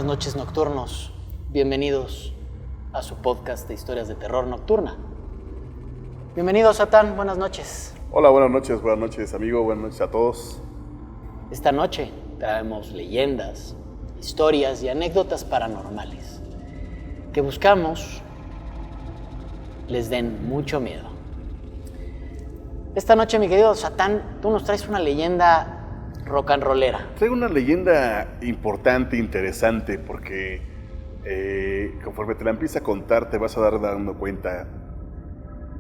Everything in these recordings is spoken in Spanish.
buenas noches nocturnos. Bienvenidos a su podcast de historias de terror nocturna. Bienvenido, Satán, buenas noches. Hola, buenas noches amigo, buenas noches a todos. Esta noche traemos leyendas, historias y anécdotas paranormales que buscamos les den mucho miedo. Esta noche, mi querido Satán, tú nos traes una leyenda rock and rollera. Traigo una leyenda importante, interesante, porque conforme te la empiece a contar te vas a dar dando cuenta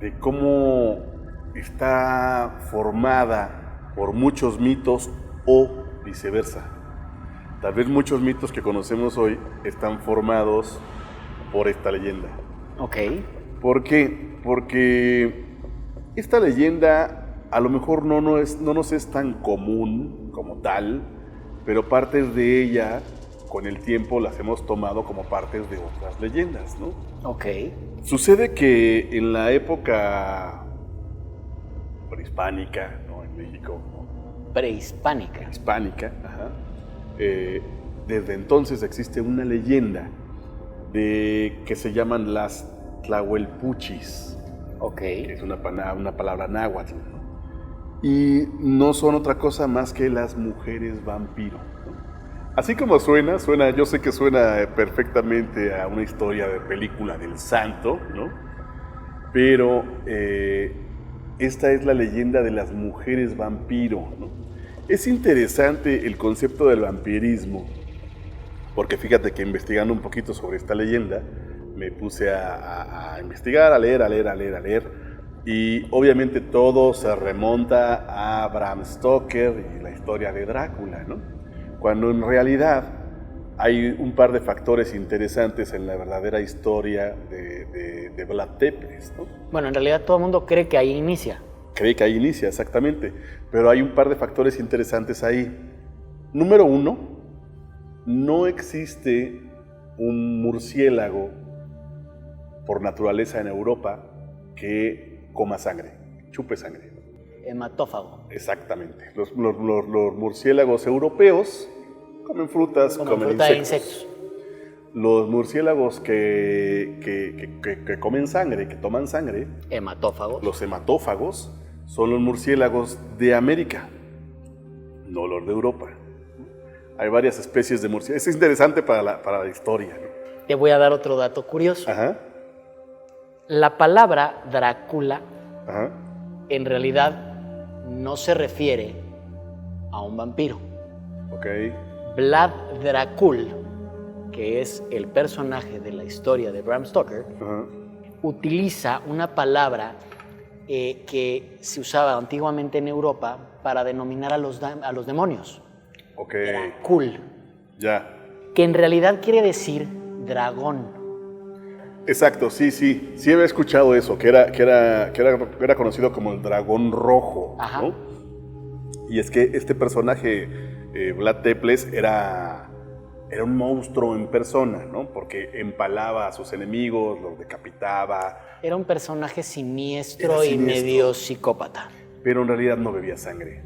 de cómo está formada por muchos mitos o viceversa. Tal vez muchos mitos que conocemos hoy están formados por esta leyenda. Ok. ¿Por qué? Porque esta leyenda a lo mejor no nos es tan común como tal, pero partes de ella con el tiempo las hemos tomado como partes de otras leyendas, ¿no? Ok. Sucede que en la época prehispánica, ¿no? En México, ¿no? Prehispánica. Hispánica, ajá. Desde entonces existe una leyenda que se llaman las Tlahuelpuchis. Ok. Que es una palabra náhuatl, ¿no? Y no son otra cosa más que las mujeres vampiro, ¿no? Así como suena, yo sé que suena perfectamente a una historia de película del santo, ¿no? Pero esta es la leyenda de las mujeres vampiro, ¿no? Es interesante el concepto del vampirismo, porque fíjate que investigando un poquito sobre esta leyenda, me puse a investigar, a leer, y obviamente todo se remonta a Bram Stoker y la historia de Drácula, ¿no? Cuando en realidad hay un par de factores interesantes en la verdadera historia de Vlad Tepes, ¿no? Bueno, en realidad todo el mundo cree que ahí inicia. Cree que ahí inicia, exactamente, pero hay un par de factores interesantes ahí. Número uno, no existe un murciélago por naturaleza en Europa que coma sangre, chupe sangre. Hematófago. Exactamente. Los murciélagos europeos comen frutas, comen insectos. Los murciélagos que comen sangre, que toman sangre, Hematófagos. los hematófagos, son los murciélagos de América, no los de Europa. Hay varias especies de murciélagos. Es interesante para la historia, ¿no? Te voy a dar otro dato curioso. Ajá. La palabra Drácula, Ajá. en realidad no se refiere a un vampiro. Ok. Vlad Dracul, que es el personaje de la historia de Bram Stoker, Ajá. utiliza una palabra que se usaba antiguamente en Europa para denominar a los demonios. Ok. Dracul, Ya. que en realidad quiere decir dragón. Exacto, sí había escuchado eso, que era conocido como el dragón rojo, Ajá. ¿no? Y es que este personaje, Vlad Tepes, era un monstruo en persona, ¿no? Porque empalaba a sus enemigos, los decapitaba. Era un personaje siniestro y medio psicópata. Pero en realidad no bebía sangre,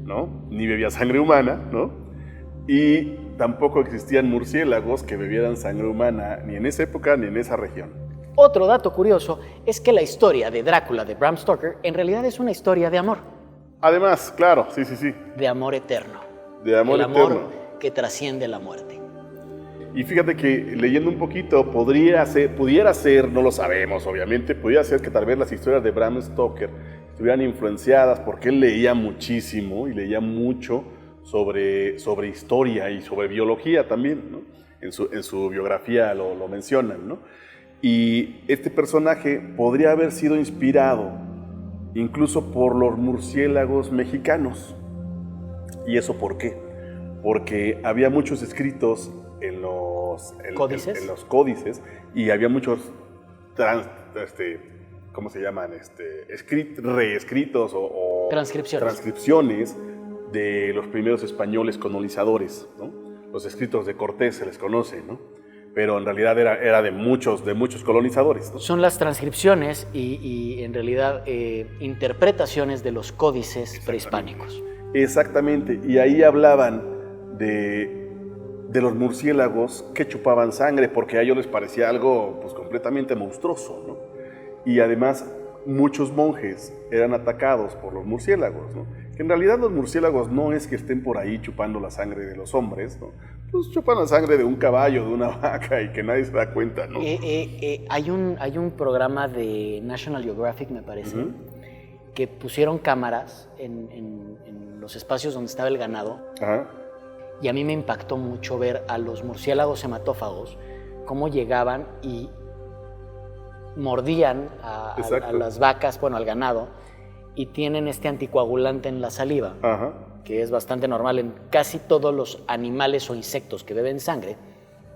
¿no? Ni bebía sangre humana, ¿no? Y tampoco existían murciélagos que bebieran sangre humana ni en esa época ni en esa región. Otro dato curioso es que la historia de Drácula de Bram Stoker en realidad es una historia de amor. Además, claro, sí. De amor eterno. De amor el eterno. amor que trasciende la muerte. Y fíjate que leyendo un poquito pudiera ser, no lo sabemos obviamente, pudiera ser que tal vez las historias de Bram Stoker estuvieran influenciadas porque él leía muchísimo y leía mucho sobre historia y sobre biología también, ¿no? En su biografía lo mencionan, ¿no? Y este personaje podría haber sido inspirado incluso por los murciélagos mexicanos. ¿Y eso por qué? Porque había muchos escritos en los códices y había muchos ¿cómo se llaman? Reescritos o transcripciones de los primeros españoles colonizadores, ¿no? Los escritos de Cortés se les conoce, ¿no? Pero en realidad era de muchos colonizadores, ¿no? Son las transcripciones y en realidad interpretaciones de los códices prehispánicos. Exactamente, y ahí hablaban de de los murciélagos que chupaban sangre, porque a ellos les parecía algo pues, completamente monstruoso, ¿no? Y además muchos monjes eran atacados por los murciélagos, ¿no? Que en realidad los murciélagos no es que estén por ahí chupando la sangre de los hombres, ¿no? Pues chupan la sangre de un caballo, de una vaca, y que nadie se da cuenta, ¿no? Hay un programa de National Geographic, me parece, que pusieron cámaras en los espacios donde estaba el ganado. Ajá. Y a mí me impactó mucho ver a los murciélagos hematófagos cómo llegaban y mordían a las vacas, bueno, al ganado, y tienen este anticoagulante en la saliva, Ajá. que es bastante normal en casi todos los animales o insectos que beben sangre,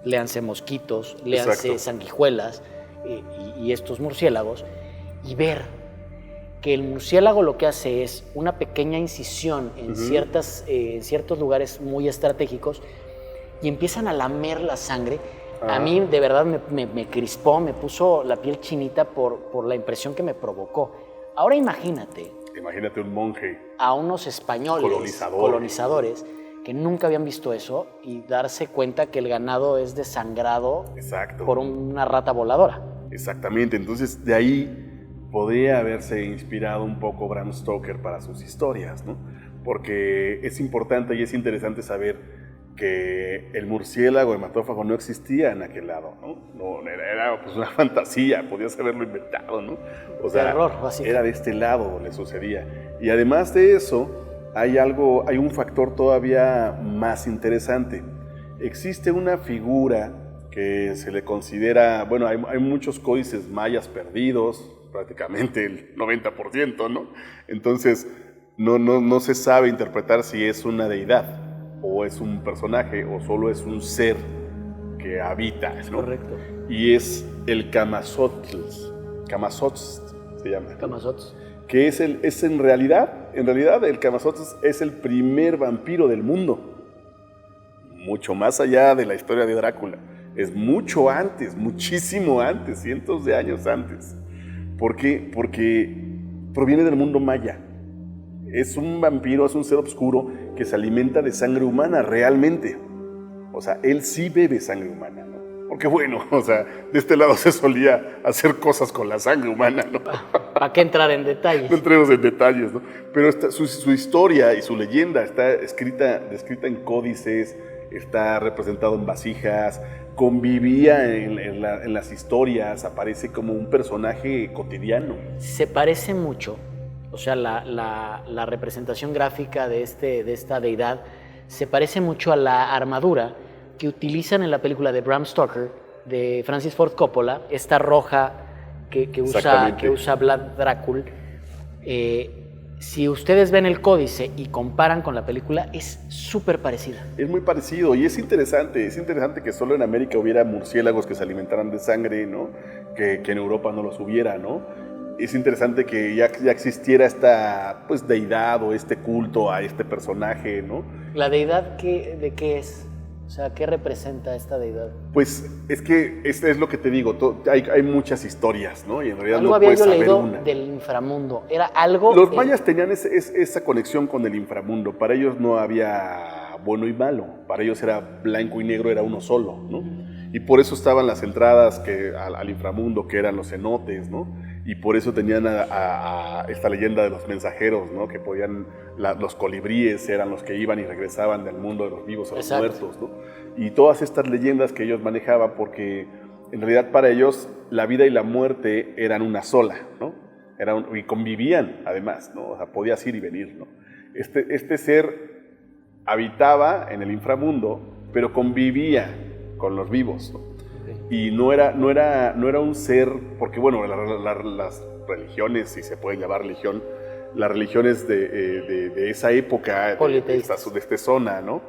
léanse mosquitos, léanse sanguijuelas y estos murciélagos, y ver que el murciélago lo que hace es una pequeña incisión en ciertos lugares muy estratégicos y empiezan a lamer la sangre. A mí de verdad me crispó, me puso la piel chinita por la impresión que me provocó. Ahora imagínate un monje a unos españoles colonizadores que nunca habían visto eso y darse cuenta que el ganado es desangrado por una rata voladora. Exactamente, entonces de ahí podría haberse inspirado un poco Bram Stoker para sus historias, ¿no? Porque es importante y es interesante saber que el murciélago hematófago no existía en aquel lado, ¿no? Era pues una fantasía, podías haberlo inventado, ¿no? O sea, terror, era de este lado donde sucedía. Y además de eso, hay un factor todavía más interesante. Existe una figura que se le considera, bueno, hay muchos códices mayas perdidos, prácticamente el 90%, ¿no? Entonces, no se sabe interpretar si es una deidad, o es un personaje, o solo es un ser que habita, ¿no? Correcto. Y es el Camazotl se llama. Camazotl. Que es en realidad el Camazotl es el primer vampiro del mundo. Mucho más allá de la historia de Drácula. Es mucho antes, muchísimo antes, cientos de años antes. ¿Por qué? Porque proviene del mundo maya. Es un vampiro, es un ser oscuro que se alimenta de sangre humana realmente. O sea, él sí bebe sangre humana, ¿no? Porque bueno, o sea, de este lado se solía hacer cosas con la sangre humana, ¿no? ¿Para qué entrar en detalles? No entremos en detalles, ¿no? Pero su historia y su leyenda está descrita en códices, está representado en vasijas, convivía en las historias, aparece como un personaje cotidiano. Se parece mucho, o sea, la representación gráfica de esta deidad se parece mucho a la armadura que utilizan en la película de Bram Stoker, de Francis Ford Coppola, esta roja que usa Vlad Dracul. Si ustedes ven el códice y comparan con la película, es súper parecida. Es muy parecido y es interesante que solo en América hubiera murciélagos que se alimentaran de sangre, ¿no? Que en Europa no los hubiera, ¿no? Es interesante que ya existiera esta pues, deidad o este culto a este personaje, ¿no? ¿La deidad de qué es? O sea, ¿qué representa esta deidad? Pues es que es lo que te digo, hay muchas historias, ¿no? Y en realidad algo no había puedes yo saber leído una. del inframundo. Era algo. Los mayas tenían esa conexión con el inframundo. Para ellos no había bueno y malo. Para ellos era blanco y negro, era uno solo, ¿no? Y por eso estaban las entradas al inframundo, que eran los cenotes, ¿no? Y por eso tenían a esta leyenda de los mensajeros, ¿no? Que podían, los colibríes eran los que iban y regresaban del mundo de los vivos a los muertos, ¿no? Y todas estas leyendas que ellos manejaban, porque en realidad para ellos la vida y la muerte eran una sola, ¿no? Y convivían además, ¿no? O sea, podías ir y venir, ¿no? Este ser habitaba en el inframundo, pero convivía con los vivos, ¿no? Y no era un ser, porque bueno, las religiones, si se puede llamar religión, las religiones de esa época, de esta zona, ¿no?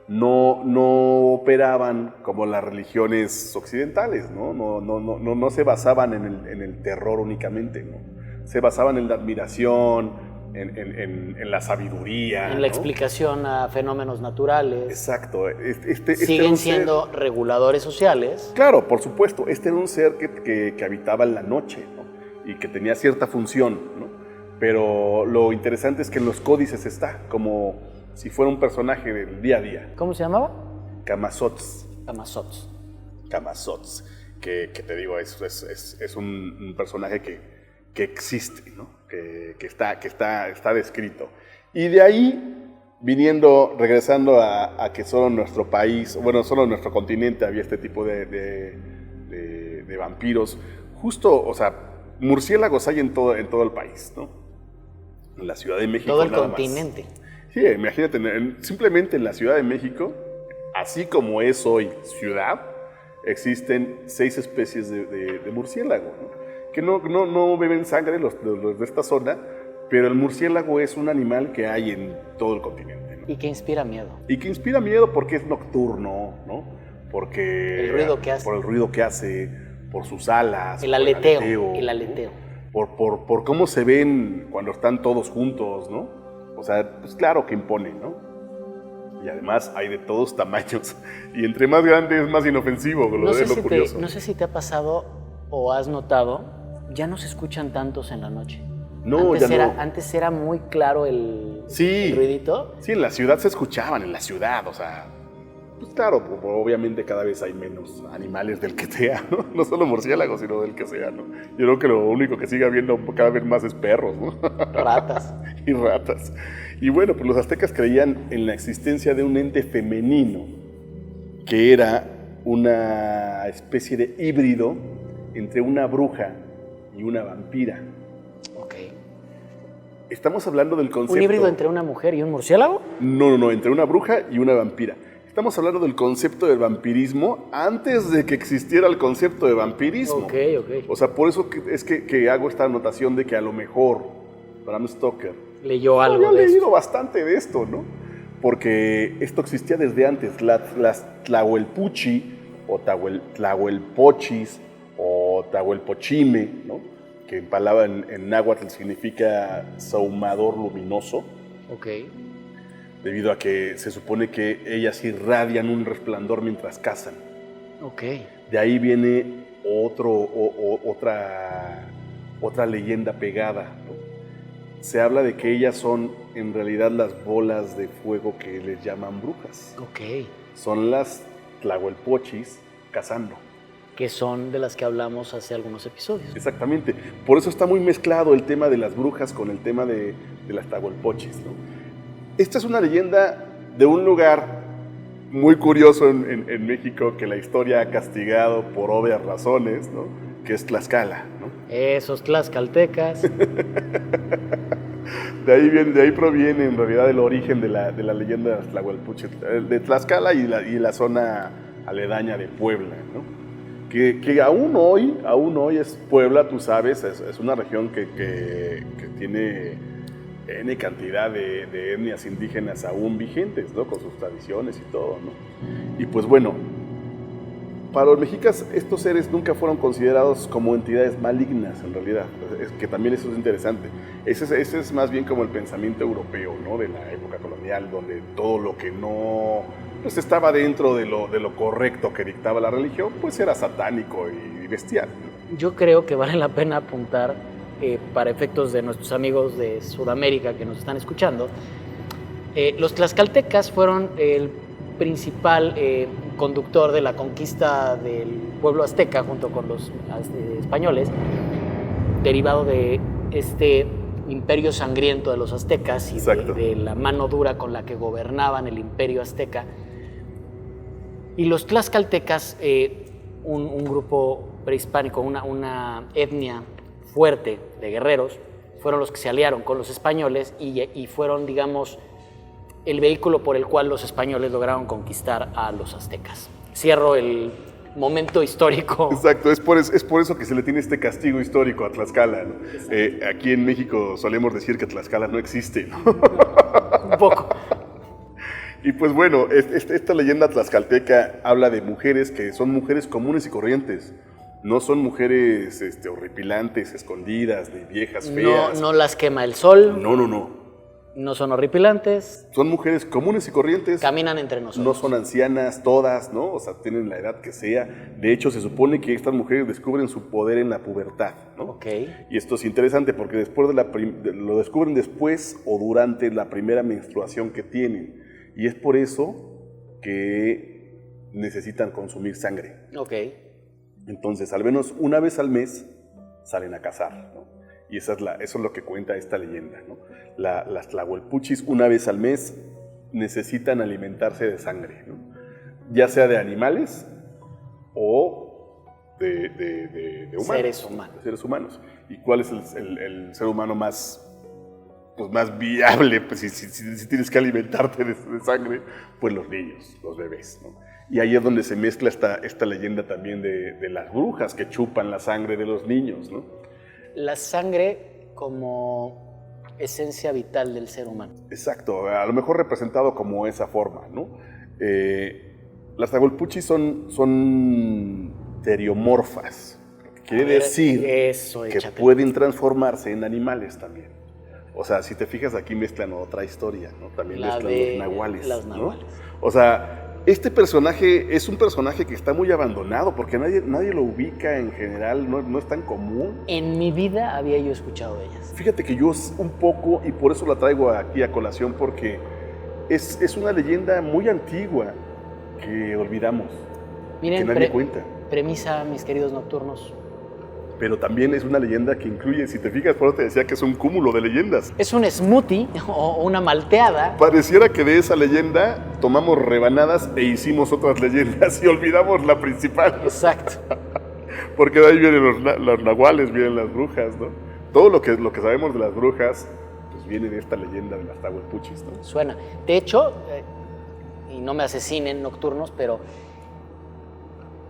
No operaban como las religiones occidentales, ¿no? No se basaban en el terror únicamente, ¿no? Se basaban en la admiración, en la sabiduría. En la explicación a fenómenos naturales. Exacto. Siguen siendo reguladores sociales. Claro, por supuesto. Este era un ser que habitaba en la noche, ¿no? Y que tenía cierta función, ¿no? Pero lo interesante es que en los códices está, como si fuera un personaje del día a día. ¿Cómo se llamaba? Camazotz. Camazotz. Que te digo, es un personaje que existe, ¿no? que está descrito. Y de ahí, regresando a que solo en nuestro país, bueno, solo en nuestro continente había este tipo de vampiros, justo, o sea, murciélagos hay en todo el país, ¿no? En la Ciudad de México todo el nada continente. Más. Sí, imagínate, simplemente en la Ciudad de México, así como es hoy ciudad, existen 6 especies de murciélago, ¿no? Que no beben sangre los de esta zona, pero el murciélago es un animal que hay en todo el continente, ¿no? Y que inspira miedo. Y que inspira miedo porque es nocturno, ¿no? Porque el ruido que hace. Por el ruido que hace, por sus alas. El aleteo. Por cómo se ven cuando están todos juntos, ¿no? O sea, pues claro que impone, ¿no? Y además hay de todos tamaños. Y entre más grande es más inofensivo, es lo curioso. No sé si te ha pasado o has notado, ya no se escuchan tantos en la noche. No, Antes era muy claro el ruidito. Sí, en la ciudad se escuchaban, o sea, pues claro, obviamente cada vez hay menos animales del que sea, ¿no? No solo murciélagos, sino del que sea, ¿no? Yo creo que lo único que sigue habiendo cada vez más es perros, ¿no? Ratas. Y ratas. Y bueno, pues los aztecas creían en la existencia de un ente femenino que era una especie de híbrido entre una bruja y una vampira. Ok. Estamos hablando del concepto... ¿Un híbrido entre una mujer y un murciélago? No, entre una bruja y una vampira. Estamos hablando del concepto del vampirismo antes de que existiera el concepto de vampirismo. Ok. O sea, por eso es que hago esta anotación de que a lo mejor Bram Stoker leyó algo de esto. Había leído esto. bastante de esto, ¿no? Porque esto existía desde antes. Las Tlahuelpuchi, o Tlahuelpochis, o Tlahuelpochime, ¿no? Que en náhuatl significa saumador luminoso. Ok. Debido a que se supone que ellas irradian un resplandor mientras cazan. Ok. De ahí viene otra leyenda pegada, ¿no? Se habla de que ellas son en realidad las bolas de fuego que les llaman brujas. Ok. Son las Tlahuelpochis cazando. Que son de las que hablamos hace algunos episodios. Exactamente. Por eso está muy mezclado el tema de las brujas con el tema de las Tlahuelpochis, ¿no? Esta es una leyenda de un lugar muy curioso en México que la historia ha castigado por obvias razones, ¿no? Que es Tlaxcala, ¿no? Esos tlaxcaltecas. De ahí proviene en realidad el origen de la leyenda de las Tlahuelpuchis, de Tlaxcala y la zona aledaña de Puebla, ¿no? Que aún hoy es Puebla, tú sabes, es una región que tiene N cantidad de etnias indígenas aún vigentes, ¿no? Con sus tradiciones y todo, ¿no? Y pues bueno, para los mexicas estos seres nunca fueron considerados como entidades malignas en realidad, que también eso es interesante. Ese es más bien como el pensamiento europeo, ¿no? De la época colonial, donde todo lo que no pues estaba dentro de lo correcto que dictaba la religión, pues era satánico y bestial, ¿no? Yo creo que vale la pena apuntar, para efectos de nuestros amigos de Sudamérica que nos están escuchando, los tlaxcaltecas fueron el principal conductor de la conquista del pueblo azteca junto con los españoles, derivado de este imperio sangriento de los aztecas y de la mano dura con la que gobernaban el imperio azteca. Y los tlaxcaltecas, un grupo prehispánico, una etnia fuerte de guerreros, fueron los que se aliaron con los españoles y fueron, digamos, el vehículo por el cual los españoles lograron conquistar a los aztecas. Cierro el momento histórico. Exacto, es por eso que se le tiene este castigo histórico a Tlaxcala, ¿no? Aquí en México solemos decir que Tlaxcala no existe, ¿no? Un poco. Y pues bueno, esta leyenda tlaxcalteca habla de mujeres que son mujeres comunes y corrientes. No son mujeres horripilantes, escondidas, ni viejas feas. No las quema el sol. No. No son horripilantes. Son mujeres comunes y corrientes. Caminan entre nosotros. No son ancianas todas, ¿no? O sea, tienen la edad que sea. De hecho, se supone que estas mujeres descubren su poder en la pubertad, ¿no? Ok. Y esto es interesante porque después lo descubren después o durante la primera menstruación que tienen. Y es por eso que necesitan consumir sangre. Ok. Entonces, al menos una vez al mes salen a cazar, ¿no? Y eso es lo que cuenta esta leyenda, ¿no? Las tlahuelpuchis una vez al mes necesitan alimentarse de sangre, ¿no? Ya sea de animales o de humanos. Seres humanos. De seres humanos. ¿Y cuál es el ser humano más viable? Pues si tienes que alimentarte de sangre, pues los niños, los bebés, ¿no? Y ahí es donde se mezcla esta leyenda también de las brujas que chupan la sangre de los niños, ¿no? La sangre como esencia vital del ser humano. Exacto, a lo mejor representado como esa forma, ¿no? Las tlahuelpuchis son teriomorfas, quiere decir que pueden transformarse en animales también. O sea, si te fijas, aquí mezclan otra historia, ¿no? También mezclan los nahuales, ¿no? O sea, este personaje es un personaje que está muy abandonado porque nadie lo ubica en general, no es tan común. En mi vida había yo escuchado de ellas. Fíjate que yo un poco, y por eso la traigo aquí a colación, porque es una leyenda muy antigua que olvidamos, Miren, que nadie cuenta. Premisa, mis queridos nocturnos. Pero también es una leyenda que incluye, si te fijas, por eso te decía que es un cúmulo de leyendas. Es un smoothie o una malteada. Pareciera que de esa leyenda tomamos rebanadas e hicimos otras leyendas y olvidamos la principal. Exacto. Porque de ahí vienen los nahuales, vienen las brujas, ¿no? Todo lo que sabemos de las brujas, pues viene de esta leyenda de las tlahuelpuchis, ¿no? Suena. De hecho, y no me asesinen nocturnos, pero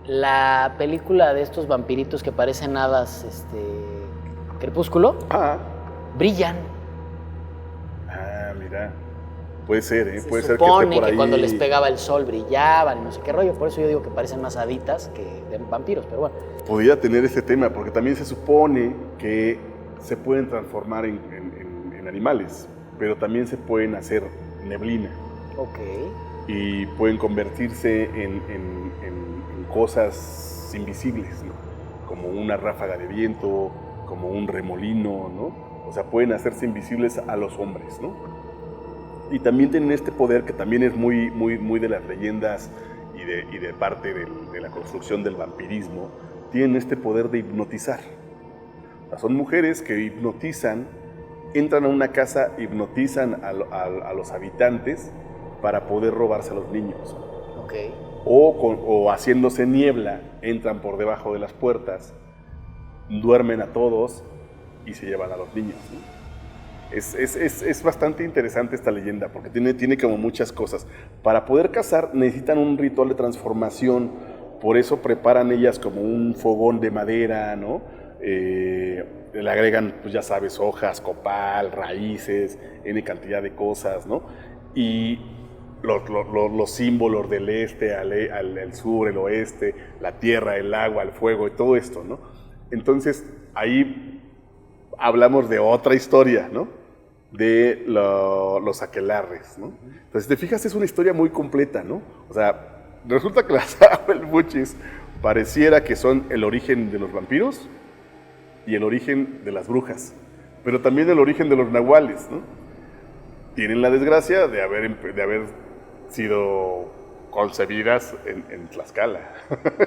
la película de estos vampiritos que parecen hadas, Crepúsculo, brillan. Mira, puede ser, ¿eh? Puede ser que esté por ahí. Que cuando les pegaba el sol brillaban y no sé qué rollo, por eso yo digo que parecen más haditas que de vampiros, pero bueno. Podría tener ese tema, porque también se supone que se pueden transformar en animales, pero también se pueden hacer neblina. Ok. Y pueden convertirse en cosas invisibles, ¿no? Como una ráfaga de viento, como un remolino, ¿no? O sea, pueden hacerse invisibles a los hombres, ¿no? Y también tienen este poder que también es muy de las leyendas y de parte de la construcción del vampirismo, tienen este poder de hipnotizar. O sea, son mujeres que hipnotizan, entran a una casa, hipnotizan a los habitantes para poder robarse a los niños. Okay. O haciéndose niebla, entran por debajo de las puertas, duermen a todos y se llevan a los niños, ¿no? Es bastante interesante esta leyenda porque tiene como muchas cosas. Para poder cazar necesitan un ritual de transformación, por eso preparan ellas como un fogón de madera, ¿no? Le agregan, pues ya sabes, hojas, copal, raíces, N cantidad de cosas, ¿no? Y los símbolos del este al sur, el oeste, la tierra, el agua, el fuego y todo esto, ¿no? Entonces, ahí hablamos de otra historia, ¿no? De los aquelarres, ¿no? Entonces, si te fijas, es una historia muy completa, ¿no? O sea, resulta que las tlahuelpuchis pareciera que son el origen de los vampiros y el origen de las brujas, pero también el origen de los nahuales, ¿no? Tienen la desgracia de haber sido concebidas en Tlaxcala,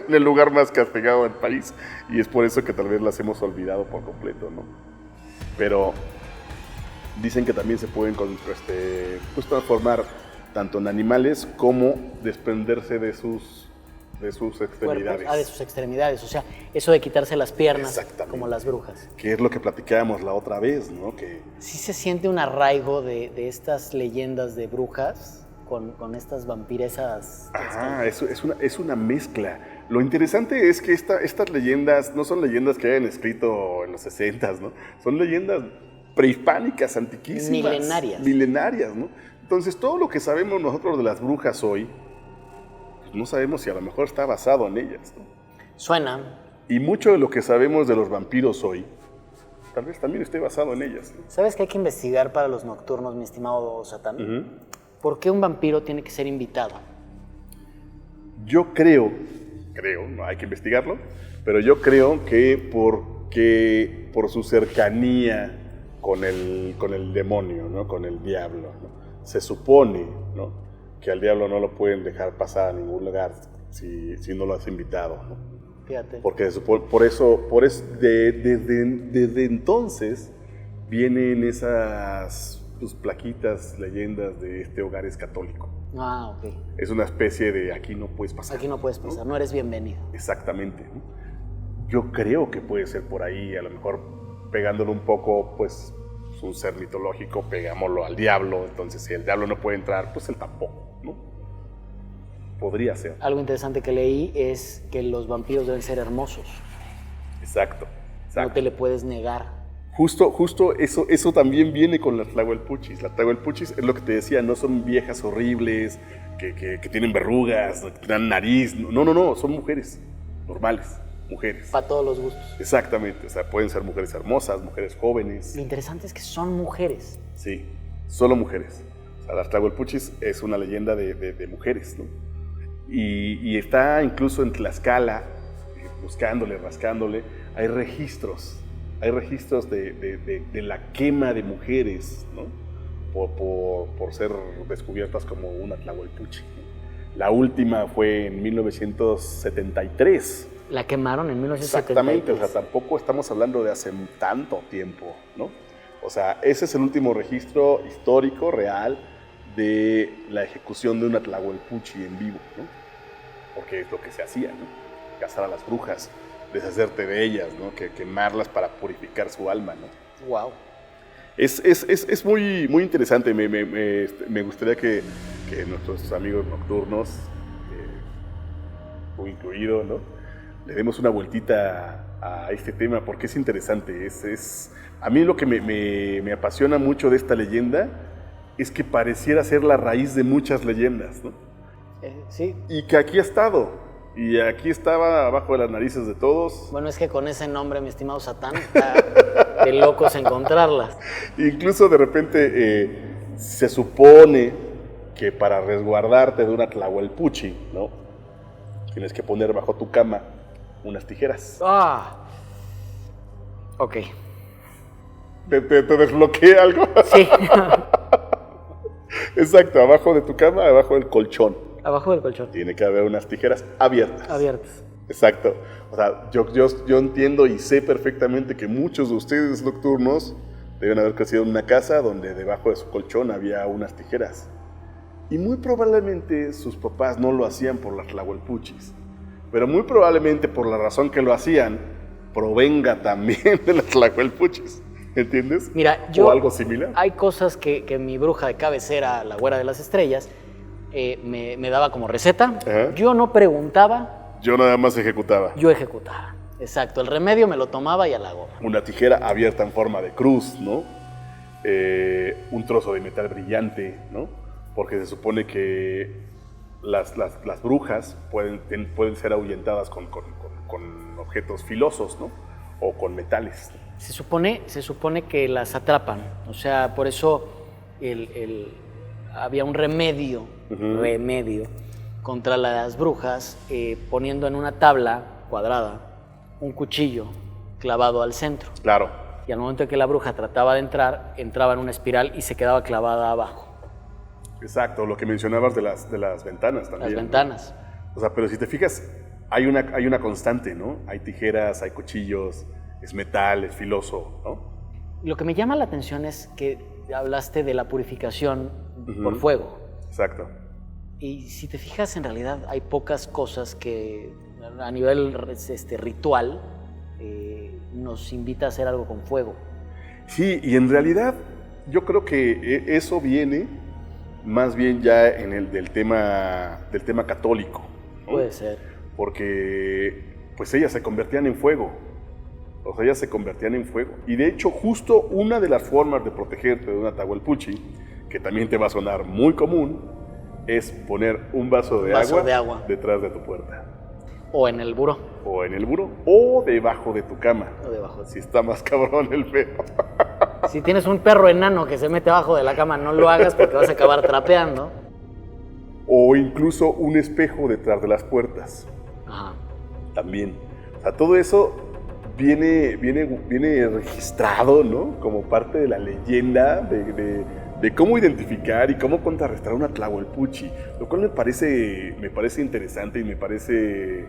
en el lugar más castigado del país, y es por eso que tal vez las hemos olvidado por completo, ¿no? Pero dicen que también se pueden pues, transformar tanto en animales como desprenderse de sus extremidades. De sus extremidades, o sea, eso de quitarse las piernas como las brujas. Que es lo que platicábamos la otra vez, ¿no? Que sí se siente un arraigo de estas leyendas de brujas con estas vampiresas. Ajá, es una mezcla. Lo interesante es que estas leyendas no son leyendas que hayan escrito en los 60s, ¿no? Son leyendas prehispánicas, antiquísimas. Milenarias, ¿no? Entonces, todo lo que sabemos nosotros de las brujas hoy, pues no sabemos si a lo mejor está basado en ellas, ¿no? Suena. Y mucho de lo que sabemos de los vampiros hoy, tal vez también esté basado en ellas, ¿no? ¿Sabes qué hay que investigar para los nocturnos, mi estimado Satán? Uh-huh. ¿Por qué un vampiro tiene que ser invitado? Yo creo, no hay que investigarlo, pero yo creo que por su cercanía con el demonio, ¿no? Con el diablo, ¿no? Se supone, ¿no? Que al diablo no lo pueden dejar pasar a ningún lugar si no lo has invitado, ¿no? Fíjate. Porque desde entonces vienen esas pues, plaquitas, leyendas de este hogar es católico. Ah, ok. Es una especie de aquí no puedes pasar. Aquí no puedes pasar, no eres bienvenido. Exactamente, ¿no? Yo creo que puede ser por ahí, a lo mejor pegándolo un poco, pues un ser mitológico, pegámoslo al diablo, entonces si el diablo no puede entrar, pues él tampoco, ¿no? Podría ser. Algo interesante que leí es que los vampiros deben ser hermosos. Exacto. No te le puedes negar. Justo eso también viene con las tlahuelpuchis. Las tlahuelpuchis es lo que te decía, no son viejas horribles, que tienen verrugas, que tienen nariz. No, son mujeres normales, mujeres. Para todos los gustos. Exactamente, o sea, pueden ser mujeres hermosas, mujeres jóvenes. Lo interesante es que son mujeres. Sí, solo mujeres. O sea, las tlahuelpuchis es una leyenda de mujeres, ¿no? Y está incluso en Tlaxcala, buscándole, rascándole, hay registros de la quema de mujeres, ¿no? Por ser descubiertas como una tlahuelpuchi, ¿no? La última fue en 1973. La quemaron en 1973. Exactamente, o sea, tampoco estamos hablando de hace tanto tiempo, ¿no? O sea, ese es el último registro histórico real de la ejecución de una tlahuelpuchi en vivo, ¿no? Porque es lo que se hacía, ¿no? Cazar a las brujas, deshacerte de ellas, ¿no? Quemarlas para purificar su alma, ¿no? Wow. Es muy, muy interesante. Me gustaría que nuestros amigos nocturnos, tú incluido, ¿no? Le demos una vueltita a este tema porque es interesante. A mí lo que me apasiona mucho de esta leyenda es que pareciera ser la raíz de muchas leyendas, ¿no? Sí. Y que aquí ha estado. Y aquí estaba abajo de las narices de todos. Bueno, es que con ese nombre, mi estimado Satán, está de locos encontrarlas. Incluso de repente se supone que para resguardarte de una tlahuelpuchi, ¿no? Tienes que poner bajo tu cama unas tijeras. Ah. Ok. ¿Te desbloqueé algo? Sí. Exacto, abajo de tu cama, abajo del colchón. Abajo del colchón. Tiene que haber unas tijeras abiertas. Abiertas. Exacto. O sea, yo entiendo y sé perfectamente que muchos de ustedes nocturnos deben haber crecido en una casa donde debajo de su colchón había unas tijeras. Y muy probablemente sus papás no lo hacían por las tlahuelpuchis. Pero muy probablemente por la razón que lo hacían, provenga también de las tlahuelpuchis. ¿Entiendes? Mira, o algo similar. Hay cosas que mi bruja de cabecera, la güera de las estrellas, me daba como receta. Ajá. Yo no preguntaba. Yo nada más ejecutaba. Yo ejecutaba. Exacto. El remedio me lo tomaba y a la gorra. Una tijera abierta en forma de cruz, ¿no? Un trozo de metal brillante, ¿no? Porque se supone que las brujas pueden ser ahuyentadas con objetos filosos, ¿no? O con metales. Se supone que las atrapan. O sea, por eso había un remedio contra las brujas, poniendo en una tabla cuadrada un cuchillo clavado al centro. Claro. Y al momento en que la bruja trataba de entrar, entraba en una espiral y se quedaba clavada abajo. Exacto, lo que mencionabas de las ventanas también. Las ventanas. ¿No? O sea, pero si te fijas, hay una constante, ¿no? Hay tijeras, hay cuchillos, es metal, es filoso, ¿no? Lo que me llama la atención es que hablaste de la purificación por fuego. Exacto. Y si te fijas, en realidad hay pocas cosas que a nivel ritual nos invita a hacer algo con fuego. Sí, y en realidad yo creo que eso viene más bien ya del tema católico, ¿no? Puede ser. Porque pues ellas se convertían en fuego. O sea, ellas se convertían en fuego. Y de hecho, justo una de las formas de protegerte de una tlahuelpuchi, que también te va a sonar muy común, es poner un vaso de agua detrás de tu puerta. O en el buró. O en el buró. O debajo de tu cama. O debajo. Si está más cabrón el feo. Si tienes un perro enano que se mete abajo de la cama, no lo hagas porque vas a acabar trapeando. O incluso un espejo detrás de las puertas. Ajá. También. O sea, todo eso viene registrado, ¿no? Como parte de la leyenda de cómo identificar y cómo contrarrestar una Tlahuelpuchi, lo cual me parece interesante y me parece,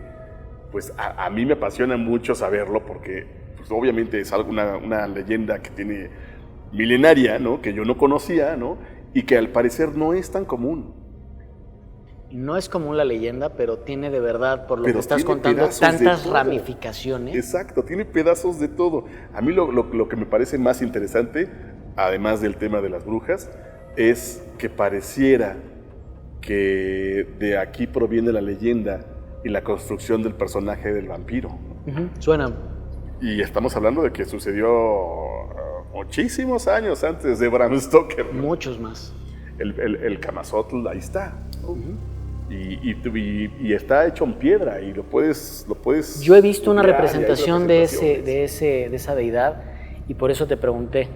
pues a mí me apasiona mucho saberlo porque pues, obviamente es una leyenda que tiene milenaria, ¿no? Que yo no conocía, ¿no? Y que al parecer no es tan común. No es común la leyenda, pero tiene de verdad, por lo Pero que estás tiene contando, pedazos de tantas todo. ramificaciones. Exacto, tiene pedazos de todo. A mí lo que me parece más interesante, además del tema de las brujas, es que pareciera que de aquí proviene la leyenda y la construcción del personaje del vampiro. Suena. Y estamos hablando de que sucedió muchísimos años antes de Bram Stoker, ¿no? Muchos más. El Camazotl, ahí está. Y está hecho en piedra y lo puedes. Yo he visto una estudiar, representación y de hay representaciones. de esa deidad y por eso te pregunté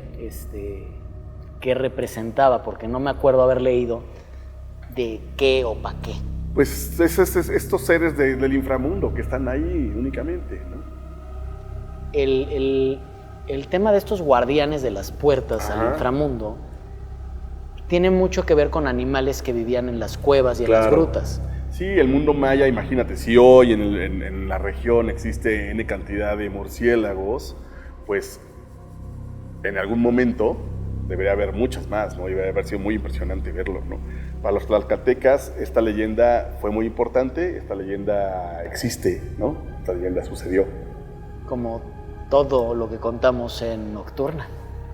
qué representaba, porque no me acuerdo haber leído de qué o para qué. Pues estos seres del inframundo que están ahí únicamente, ¿no? El tema de estos guardianes de las puertas al inframundo tiene mucho que ver con animales que vivían en las cuevas y en las grutas. Sí, el mundo maya, imagínate, si hoy en la región existe N cantidad de murciélagos, pues en algún momento debería haber muchas más, ¿no? Y debería haber sido muy impresionante verlo, ¿no? Para los tlaxcaltecas esta leyenda fue muy importante, esta leyenda existe, ¿no? Esta leyenda sucedió. Como todo lo que contamos en Nocturna.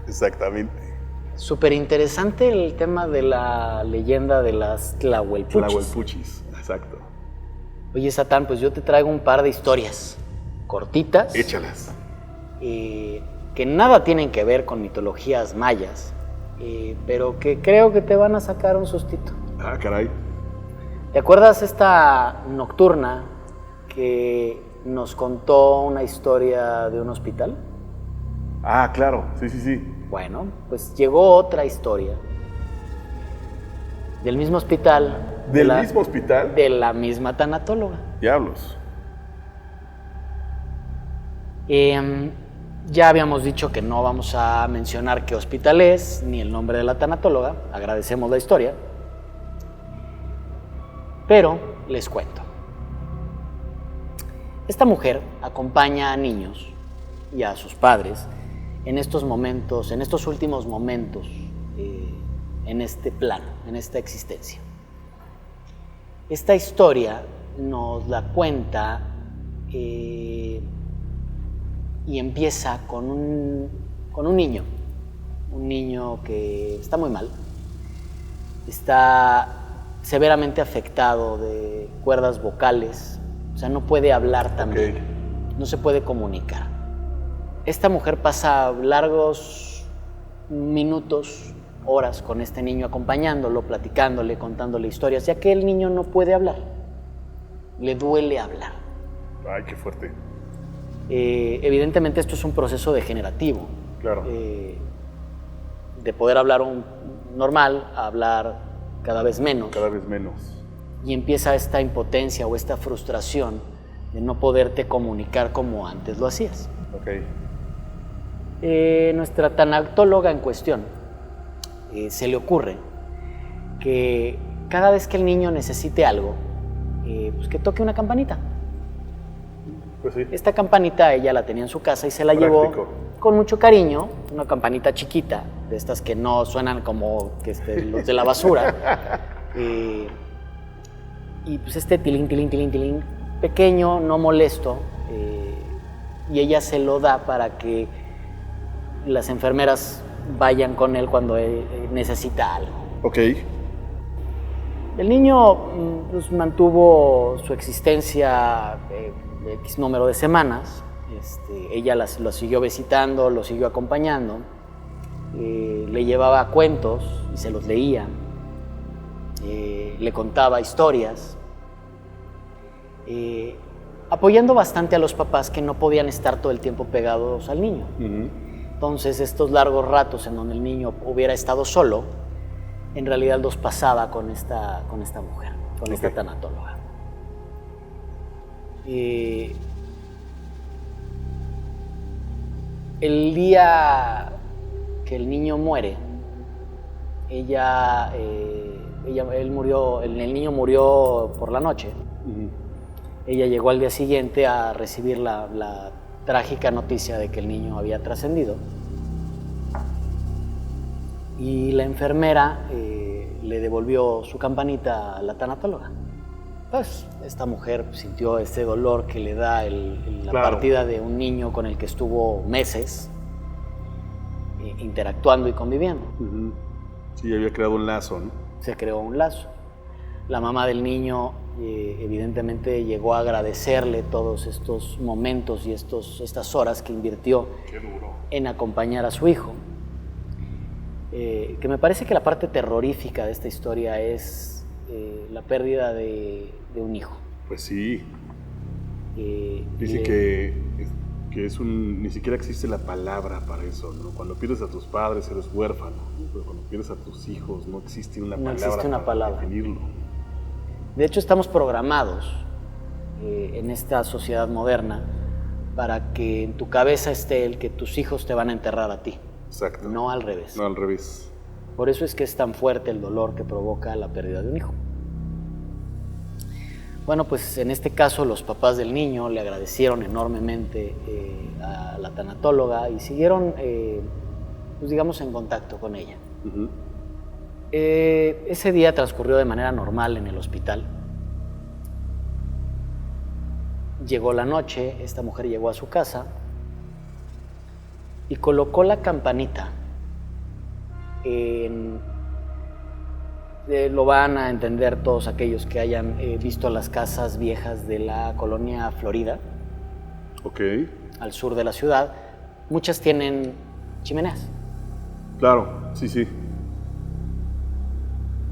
Exactamente. Súper interesante el tema de la leyenda de las Tlahuelpuchis. Tlahuelpuchis, exacto. Oye, Satán, pues yo te traigo un par de historias cortitas. Échalas. Que nada tienen que ver con mitologías mayas, pero que creo que te van a sacar un sustito. Ah, caray. ¿Te acuerdas esta Nocturna que nos contó una historia de un hospital? Ah, claro, sí. Bueno, pues llegó otra historia del mismo hospital. ¿Del mismo hospital? De la misma tanatóloga. Diablos. Ya habíamos dicho que no vamos a mencionar qué hospital es, ni el nombre de la tanatóloga. Agradecemos la historia. Pero les cuento. Esta mujer acompaña a niños y a sus padres en estos momentos, en estos últimos momentos, en este plano, en esta existencia. Esta historia nos la cuenta y empieza con un niño que está muy mal, está severamente afectado de cuerdas vocales, o sea, no puede hablar también, no se puede comunicar. Esta mujer pasa largos minutos, horas con este niño acompañándolo, platicándole, contándole historias, ya que el niño no puede hablar, le duele hablar. Ay, qué fuerte. Evidentemente esto es un proceso degenerativo. Claro. De poder hablar normal a hablar cada vez menos. Cada vez menos. Y empieza esta impotencia o esta frustración de no poderte comunicar como antes lo hacías. Ok. Nuestra tanatóloga en cuestión se le ocurre que cada vez que el niño necesite algo, pues que toque una campanita. Pues sí. Esta campanita ella la tenía en su casa y se la llevó con mucho cariño, una campanita chiquita, de estas que no suenan como los de la basura. Y pues este tilín, pequeño, no molesto, y ella se lo da para que las enfermeras vayan con él cuando necesita algo. Ok. El niño pues, mantuvo su existencia X número de semanas. Ella lo siguió visitando, lo siguió acompañando, le llevaba cuentos y se los leía, le contaba historias, apoyando bastante a los papás que no podían estar todo el tiempo pegados al niño. Entonces, estos largos ratos en donde el niño hubiera estado solo, en realidad los pasaba con esta mujer, con esta tanatóloga. El día que el niño muere, el niño murió por la noche. Ella llegó al día siguiente a recibir la trágica noticia de que el niño había trascendido. Y la enfermera le devolvió su campanita a la tanatóloga. Pues esta mujer sintió ese dolor que le da la partida de un niño con el que estuvo meses interactuando y conviviendo. Sí, había creado un lazo, ¿no? Se creó un lazo. La mamá del niño evidentemente llegó a agradecerle todos estos momentos y estas horas que invirtió en acompañar a su hijo. Que me parece que la parte terrorífica de esta historia es la pérdida de un hijo. Pues sí. Dice que ni siquiera existe la palabra para eso, ¿no? Cuando pierdes a tus padres eres huérfano, ¿no? Pero cuando pierdes a tus hijos no existe una palabra para definirlo. De hecho, estamos programados en esta sociedad moderna para que en tu cabeza esté el que tus hijos te van a enterrar a ti. Exacto. No al revés. No al revés. Por eso es que es tan fuerte el dolor que provoca la pérdida de un hijo. Bueno, pues en este caso los papás del niño le agradecieron enormemente a la tanatóloga y siguieron, pues digamos, en contacto con ella. Ese día transcurrió de manera normal en el hospital. Llegó la noche, esta mujer llegó a su casa y colocó la campanita lo van a entender todos aquellos que hayan visto las casas viejas de la colonia Florida, al sur de la ciudad. Muchas tienen chimeneas. Claro, sí.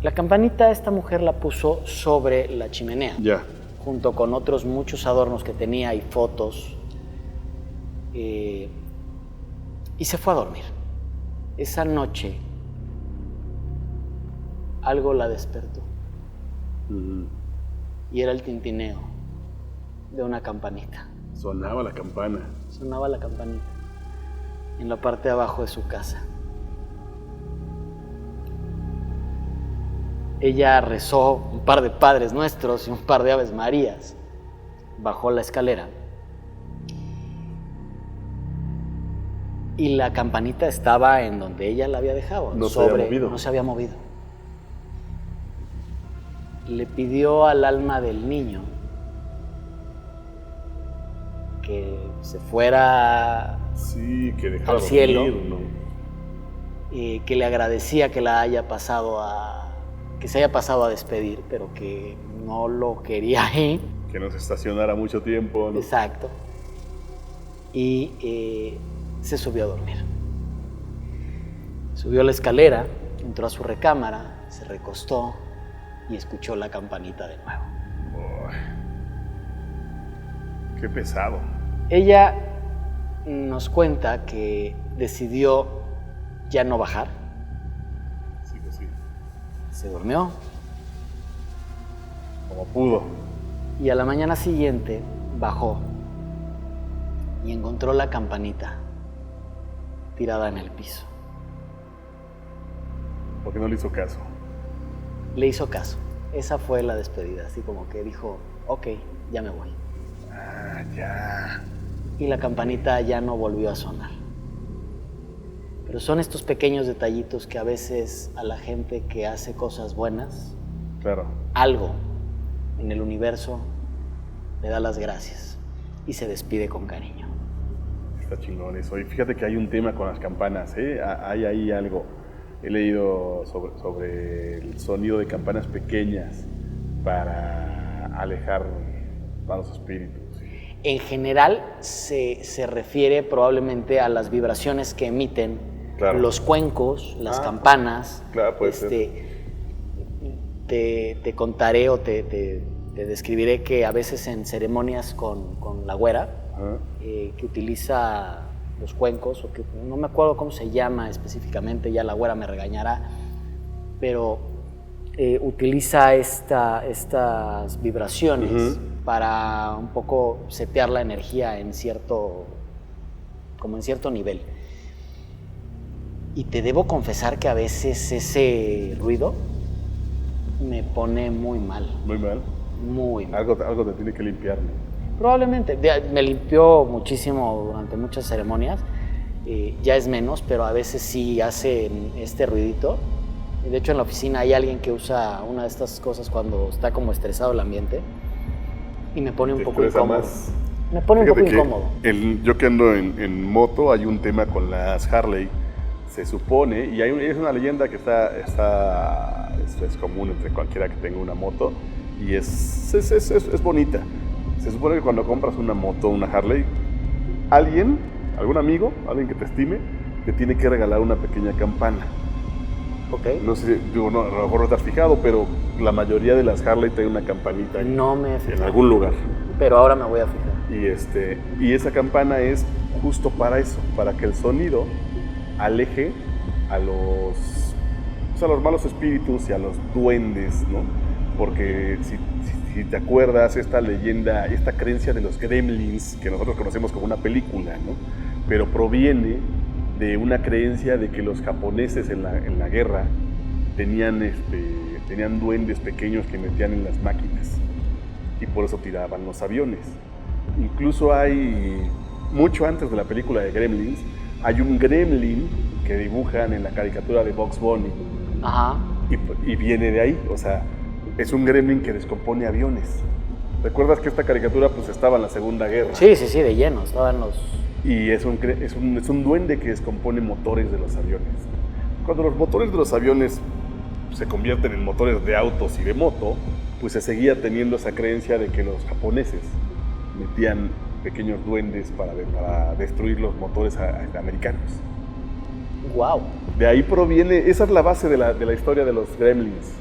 La campanita esta mujer la puso sobre la chimenea, junto con otros muchos adornos que tenía y fotos, y se fue a dormir. Esa noche algo la despertó. Y era el tintineo de una campanita. Sonaba la campana. Sonaba la campanita en la parte de abajo de su casa. Ella rezó un par de Padres Nuestros y un par de Aves Marías. Bajó la escalera. Y la campanita estaba en donde ella la había dejado. No se había movido. Le pidió al alma del niño que se fuera que al cielo, dormir, ¿no? Que le agradecía que se haya pasado a despedir, pero que no lo quería ahí. Que no se estacionara mucho tiempo, ¿no? Exacto. Y se subió a dormir. Subió la escalera, entró a su recámara, se recostó y escuchó la campanita de nuevo. Qué pesado. Ella nos cuenta que decidió ya no bajar. Sí. Se durmió. Como pudo. Y a la mañana siguiente bajó y encontró la campanita tirada en el piso. ¿Por qué no le hizo caso? Le hizo caso. Esa fue la despedida, así como que dijo, ok, ya me voy. Ya. Y la campanita ya no volvió a sonar. Pero son estos pequeños detallitos que a veces a la gente que hace cosas buenas, algo en el universo le da las gracias y se despide con cariño. Está chingón eso. Y fíjate que hay un tema con las campanas, ¿eh? Hay ahí algo. He leído sobre el sonido de campanas pequeñas para alejar malos espíritus. En general se refiere probablemente a las vibraciones que emiten los cuencos, las campanas. Claro, puede ser. Te contaré o te describiré que a veces en ceremonias con la güera, que utiliza los cuencos, o que no me acuerdo cómo se llama específicamente, ya la güera me regañará, pero utiliza estas vibraciones para un poco setear la energía en cierto nivel. Y te debo confesar que a veces ese ruido me pone muy mal. Muy mal. Muy mal. Algo te tiene que limpiar, ¿no? Probablemente. Me limpió muchísimo durante muchas ceremonias. Ya es menos, pero a veces sí hacen este ruidito. De hecho, en la oficina hay alguien que usa una de estas cosas cuando está como estresado el ambiente y me pone un poco incómodo. Más. Me pone Fíjate un poco incómodo. Yo que ando en moto, hay un tema con las Harley, se supone, y es una leyenda que es común entre cualquiera que tenga una moto, y es bonita. Se supone que cuando compras una moto, una Harley, algún amigo, alguien que te estime, te tiene que regalar una pequeña campana. Okay. No sé, a lo mejor no estás fijado, pero la mayoría de las Harley tienen una campanita no me he fijado. En algún lugar. Pero ahora me voy a fijar. Y esa campana es justo para eso, para que el sonido aleje a los malos espíritus y a los duendes, ¿no? Porque si te acuerdas, esta leyenda, esta creencia de los gremlins, que nosotros conocemos como una película, ¿no? Pero proviene de una creencia de que los japoneses en la guerra tenían duendes pequeños que metían en las máquinas y por eso tiraban los aviones. Incluso hay, mucho antes de la película de Gremlins, hay un gremlin que dibujan en la caricatura de Bugs Bunny. Ajá. Y viene de ahí, o sea, es un gremlin que descompone aviones. ¿Recuerdas que esta caricatura pues estaba en la Segunda Guerra? Sí, de lleno, estaban los... Y es un duende que descompone motores de los aviones. Cuando los motores de los aviones se convierten en motores de autos y de moto, pues se seguía teniendo esa creencia de que los japoneses metían pequeños duendes para destruir los motores americanos. ¡Wow! De ahí proviene, esa es la base de la historia de los gremlins.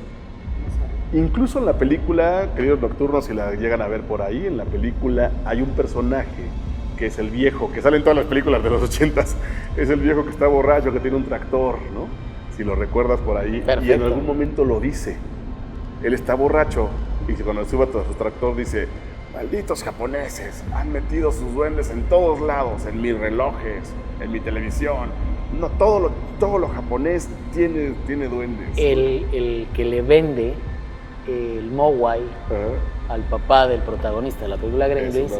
Incluso en la película, queridos nocturnos, si la llegan a ver por ahí, en la película hay un personaje que es el viejo, que sale en todas las películas de los 80s, es el viejo que está borracho, que tiene un tractor, ¿no? Si lo recuerdas por ahí. Perfecto. Y en algún momento lo dice. Él está borracho y cuando sube a su tractor dice: malditos japoneses, han metido sus duendes en todos lados, en mis relojes, en mi televisión. No, todo lo japonés tiene duendes. El que le vende el Mogwai al papá del protagonista de la película Gremlins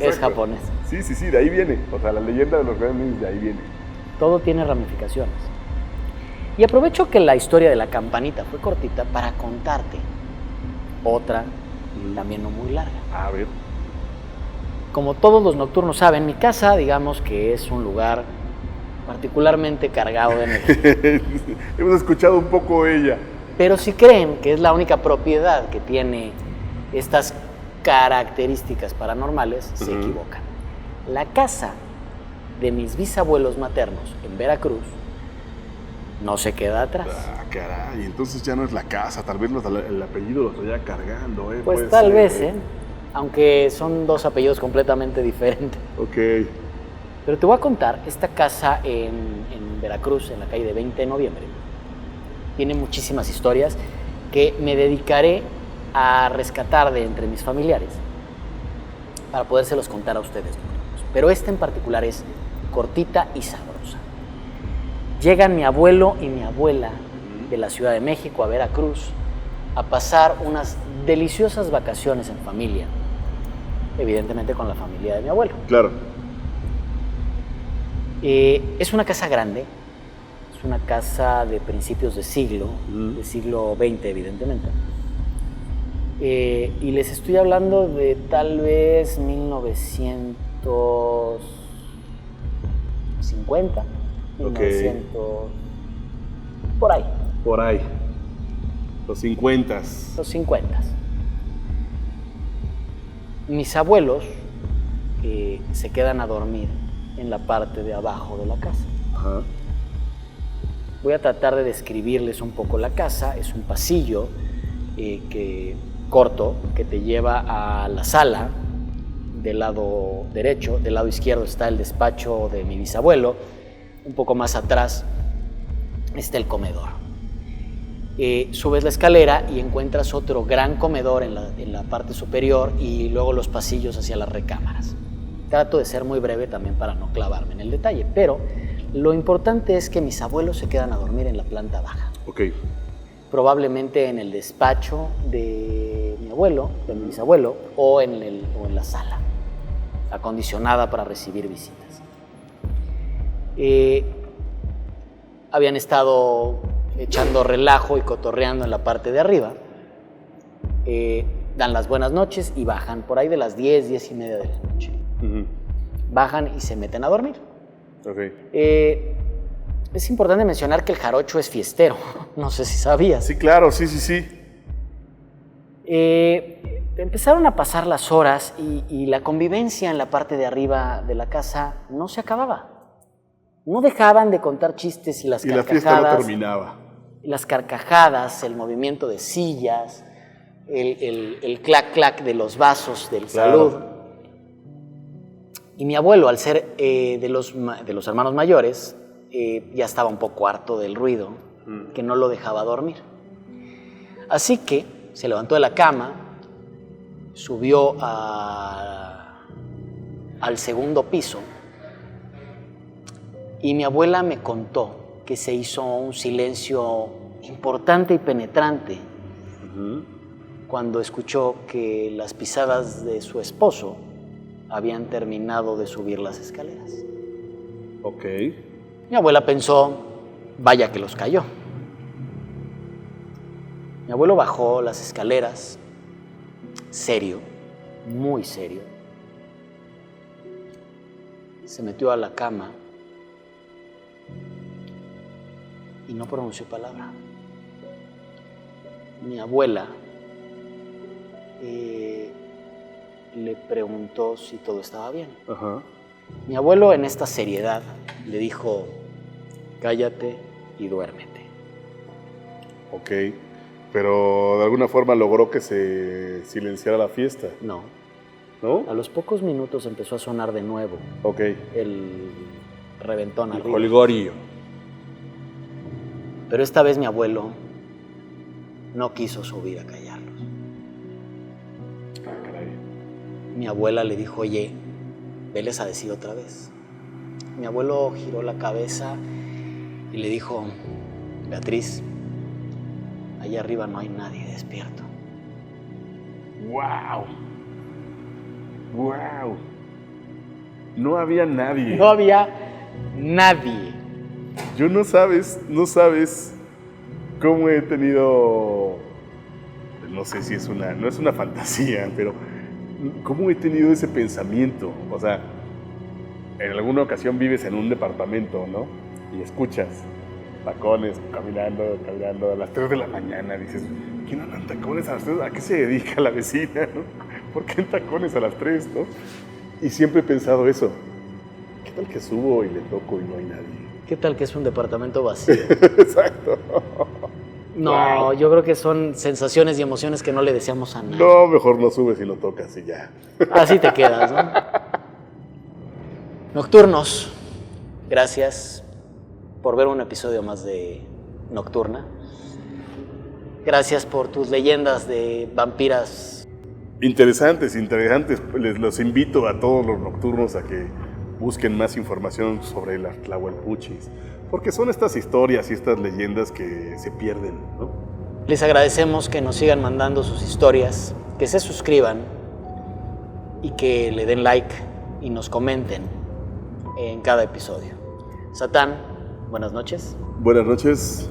es japonés. Sí, de ahí viene. O sea, la leyenda de los Gremlins de ahí viene. Todo tiene ramificaciones. Y aprovecho que la historia de la campanita fue cortita para contarte otra, también no muy larga. A ver. Como todos los nocturnos saben, mi casa, digamos que es un lugar particularmente cargado de energía. Hemos escuchado un poco ella. Pero si creen que es la única propiedad que tiene estas características paranormales, se equivocan. La casa de mis bisabuelos maternos en Veracruz no se queda atrás. Ah, caray, entonces ya no es la casa, tal vez el apellido lo estoy cargando. Pues tal vez, aunque son dos apellidos completamente diferentes. Ok. Pero te voy a contar, esta casa en Veracruz, en la calle de 20 de noviembre, tiene muchísimas historias que me dedicaré a rescatar de entre mis familiares para podérselos contar a ustedes. Pero esta en particular es cortita y sabrosa. Llegan mi abuelo y mi abuela de la Ciudad de México a Veracruz a pasar unas deliciosas vacaciones en familia, evidentemente con la familia de mi abuelo. Claro. Es una casa grande, es una casa de principios de siglo, del siglo XX evidentemente. Y les estoy hablando de tal vez 1950, 1900, por ahí. Por ahí, los 50s. Los 50s. Mis abuelos se quedan a dormir en la parte de abajo de la casa. Ajá. Voy a tratar de describirles un poco la casa. Es un pasillo corto que te lleva a la sala del lado derecho. Del lado izquierdo está el despacho de mi bisabuelo. Un poco más atrás está el comedor. Subes la escalera y encuentras otro gran comedor en la parte superior y luego los pasillos hacia las recámaras. Trato de ser muy breve también para no clavarme en el detalle, pero Lo importante es que mis abuelos se quedan a dormir en la planta baja. Ok. Probablemente en el despacho de mi abuelo, de mi bisabuelo, o en la sala, acondicionada para recibir visitas. Habían estado echando relajo y cotorreando en la parte de arriba. Dan las buenas noches y bajan por ahí de las 10, 10 y media de la noche. Uh-huh. Bajan y se meten a dormir. Ok. Es importante mencionar que el jarocho es fiestero. No sé si sabías. Sí, claro, sí. Empezaron a pasar las horas y la convivencia en la parte de arriba de la casa no se acababa. No dejaban de contar chistes y las carcajadas. Y la fiesta no terminaba. Las carcajadas, el movimiento de sillas, el clac-clac de los vasos del salud. Y mi abuelo, al ser de los hermanos mayores, ya estaba un poco harto del ruido, que no lo dejaba dormir. Así que se levantó de la cama, subió al segundo piso y mi abuela me contó que se hizo un silencio importante y penetrante cuando escuchó que las pisadas de su esposo habían terminado de subir las escaleras. Ok. Mi abuela pensó, vaya que los cayó. Mi abuelo bajó las escaleras, serio, muy serio. Se metió a la cama y no pronunció palabra. Mi abuela le preguntó si todo estaba bien. Ajá. Mi abuelo, en esta seriedad, le dijo, cállate y duérmete. Ok, pero de alguna forma logró que se silenciara la fiesta. No. ¿No? A los pocos minutos empezó a sonar de nuevo. Ok. El reventón el arriba. jolgorio. Pero esta vez mi abuelo no quiso subir a callarlos. Ah, caray. Mi abuela le dijo, oye, veles a decir otra vez. Mi abuelo giró la cabeza y le dijo, Beatriz, allá arriba no hay nadie despierto. ¡Wow! ¡Wow! No había nadie. No había nadie. Yo no sabes cómo he tenido, no sé si no es una fantasía, pero cómo he tenido ese pensamiento. O sea, en alguna ocasión vives en un departamento, ¿no? Y escuchas tacones caminando a las 3 de la mañana. Dices, ¿quién anda en tacones a las 3? ¿A qué se dedica la vecina, no? ¿Por qué en tacones a las 3, no? Y siempre he pensado eso. ¿Qué tal que subo y le toco y no hay nadie? ¿Qué tal que es un departamento vacío? Exacto. No, wow. Yo creo que son sensaciones y emociones que no le deseamos a nadie. No, mejor no subes y no tocas y ya. Así te quedas, ¿no? Nocturnos, gracias por ver un episodio más de Nocturna. Gracias por tus leyendas de vampiras. Interesantes. Los invito a todos los nocturnos a que busquen más información sobre las Tlahuelpuchis, porque son estas historias y estas leyendas que se pierden, ¿no? Les agradecemos que nos sigan mandando sus historias, que se suscriban y que le den like y nos comenten en cada episodio. Satán, buenas noches. Buenas noches.